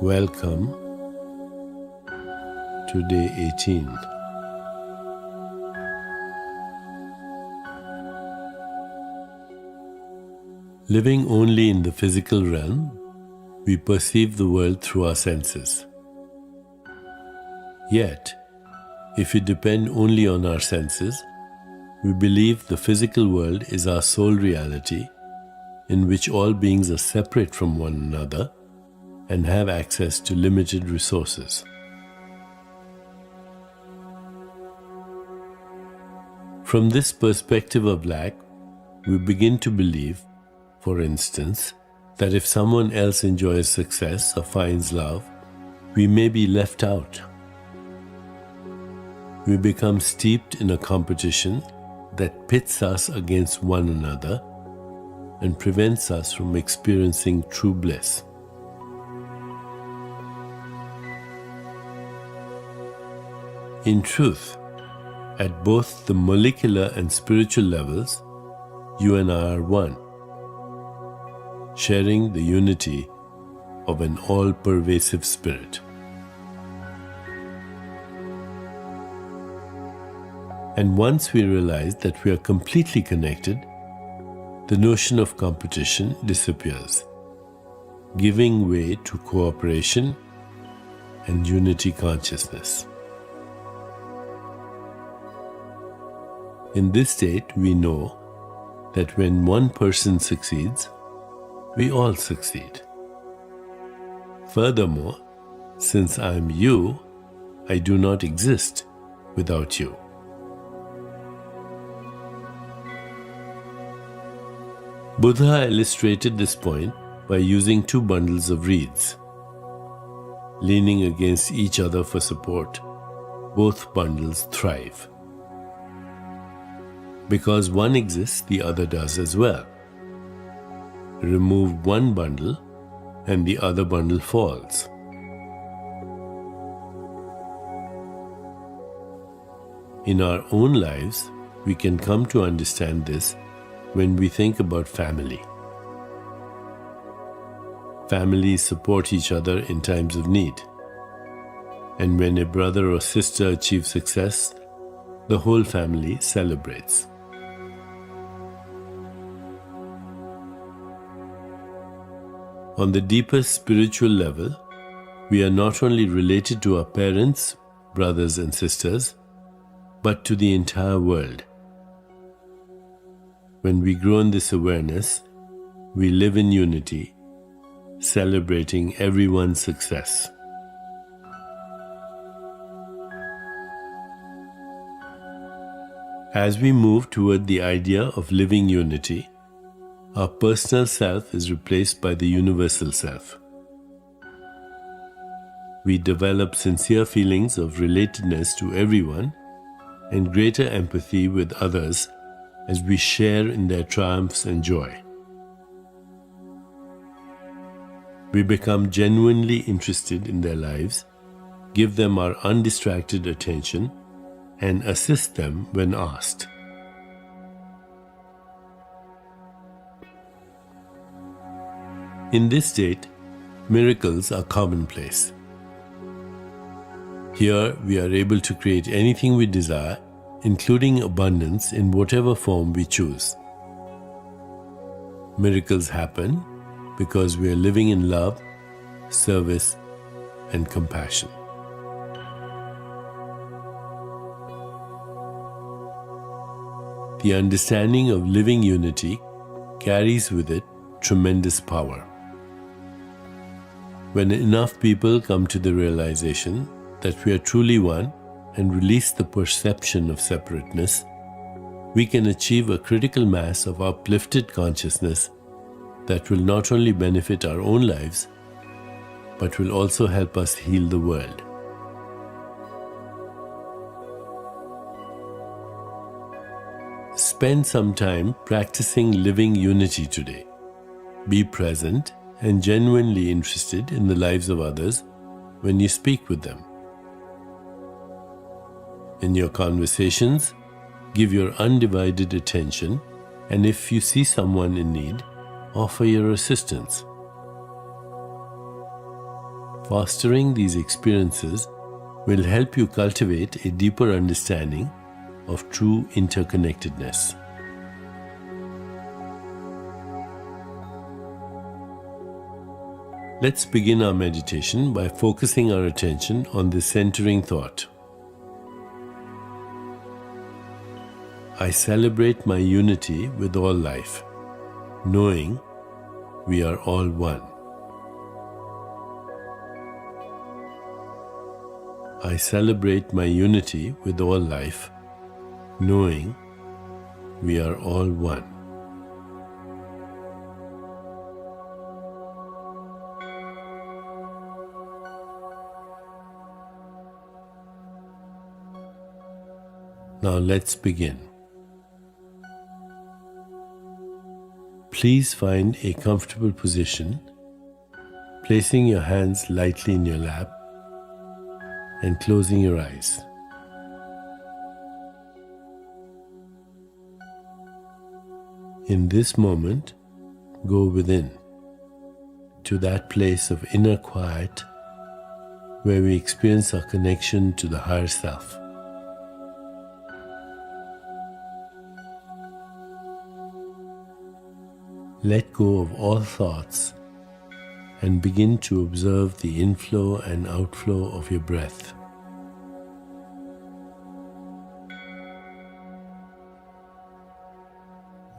Welcome to day 18. Living only in the physical realm, we perceive the world through our senses. Yet, if we depend only on our senses, we believe the physical world is our sole reality, in which all beings are separate from one another and have access to limited resources. From this perspective of lack, we begin to believe, for instance, that if someone else enjoys success or finds love, we may be left out. We become steeped in a competition that pits us against one another and prevents us from experiencing true bliss. In truth, at both the molecular and spiritual levels, you and I are one, sharing the unity of an all-pervasive spirit. And once we realize that we are completely connected, the notion of competition disappears, giving way to cooperation and unity consciousness. In this state, we know that when one person succeeds, we all succeed. Furthermore, since I am you, I do not exist without you. Buddha illustrated this point by using two bundles of reeds. Leaning against each other for support, both bundles thrive. Because one exists, the other does as well. Remove one bundle and the other bundle falls. In our own lives, we can come to understand this when we think about family. Families support each other in times of need. And when a brother or sister achieves success, the whole family celebrates. On the deepest spiritual level, we are not only related to our parents, brothers and sisters, but to the entire world. When we grow in this awareness, we live in unity, celebrating everyone's success. As we move toward the idea of living unity, our personal self is replaced by the universal self. We develop sincere feelings of relatedness to everyone and greater empathy with others as we share in their triumphs and joy. We become genuinely interested in their lives, give them our undistracted attention, and assist them when asked. In this state, miracles are commonplace. Here, we are able to create anything we desire, including abundance in whatever form we choose. Miracles happen because we are living in love, service, and compassion. The understanding of living unity carries with it tremendous power. When enough people come to the realization that we are truly one and release the perception of separateness, we can achieve a critical mass of uplifted consciousness that will not only benefit our own lives, but will also help us heal the world. Spend some time practicing living unity today. Be present and genuinely interested in the lives of others when you speak with them. In your conversations, give your undivided attention, and if you see someone in need, offer your assistance. Fostering these experiences will help you cultivate a deeper understanding of true interconnectedness. Let's begin our meditation by focusing our attention on this centering thought. I celebrate my unity with all life, knowing we are all one. I celebrate my unity with all life, knowing we are all one. Now let's begin. Please find a comfortable position, placing your hands lightly in your lap and closing your eyes. In this moment, go within, to that place of inner quiet where we experience our connection to the higher self. Let go of all thoughts and begin to observe the inflow and outflow of your breath.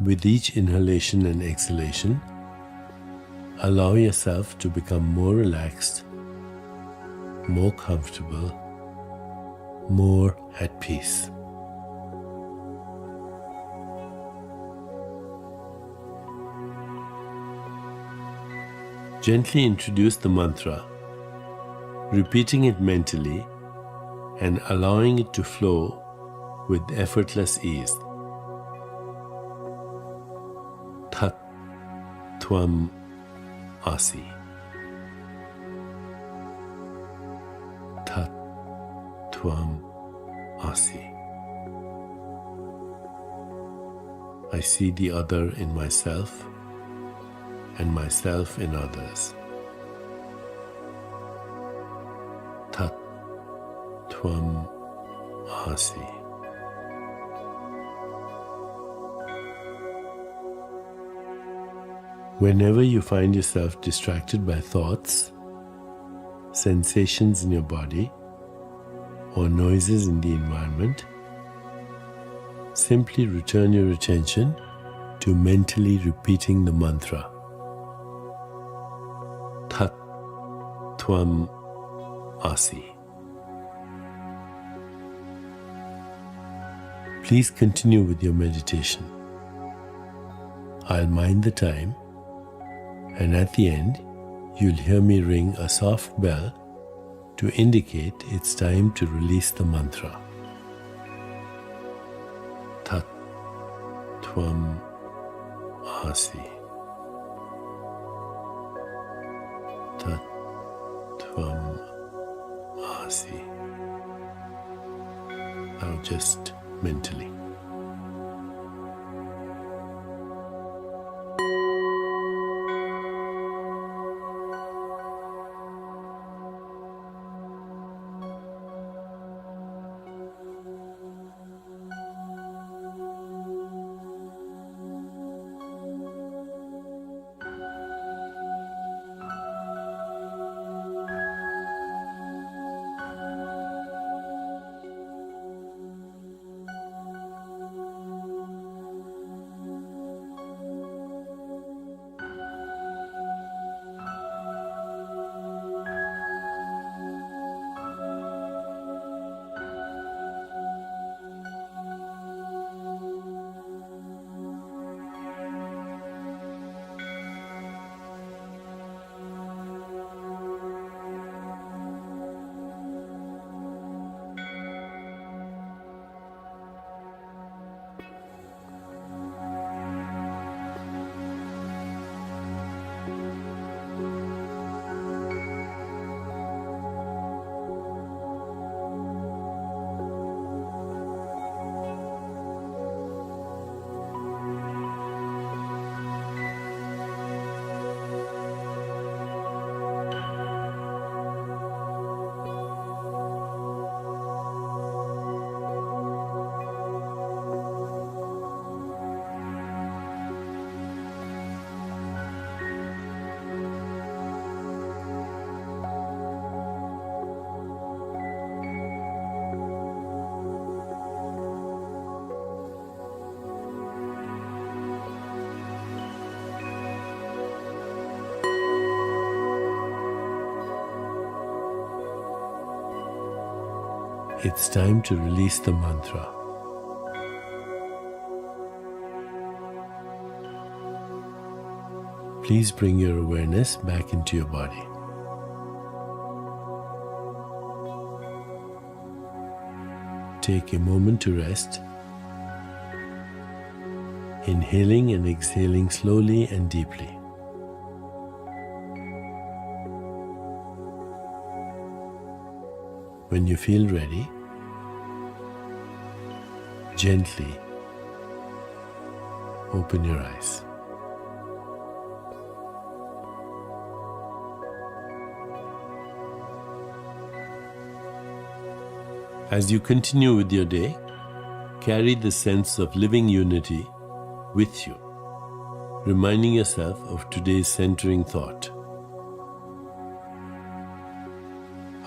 With each inhalation and exhalation, allow yourself to become more relaxed, more comfortable, more at peace. Gently introduce the mantra, repeating it mentally and allowing it to flow with effortless ease. Tat Tham Asi. Tat Tham Asi. I see the other in myself and myself in others. Tat Tham Asi. Whenever you find yourself distracted by thoughts, sensations in your body, or noises in the environment, simply return your attention to mentally repeating the mantra. Tat Tham Asi. Please continue with your meditation. I'll mind the time, and at the end, you'll hear me ring a soft bell to indicate it's time to release the mantra. Tat Tham Asi. Tat Tham Asi. Now just mentally. It's time to release the mantra. Please bring your awareness back into your body. Take a moment to rest, inhaling and exhaling slowly and deeply. When you feel ready, gently open your eyes. As you continue with your day, carry the sense of living unity with you, reminding yourself of today's centering thought.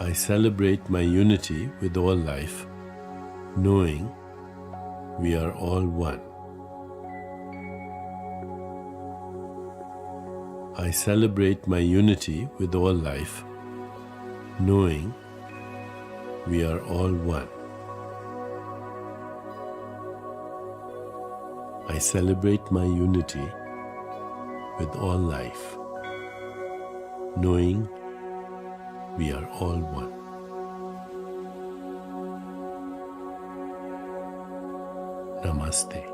I celebrate my unity with all life, knowing we are all one. I celebrate my unity with all life, knowing we are all one. I celebrate my unity with all life, knowing we are all one. Namaste.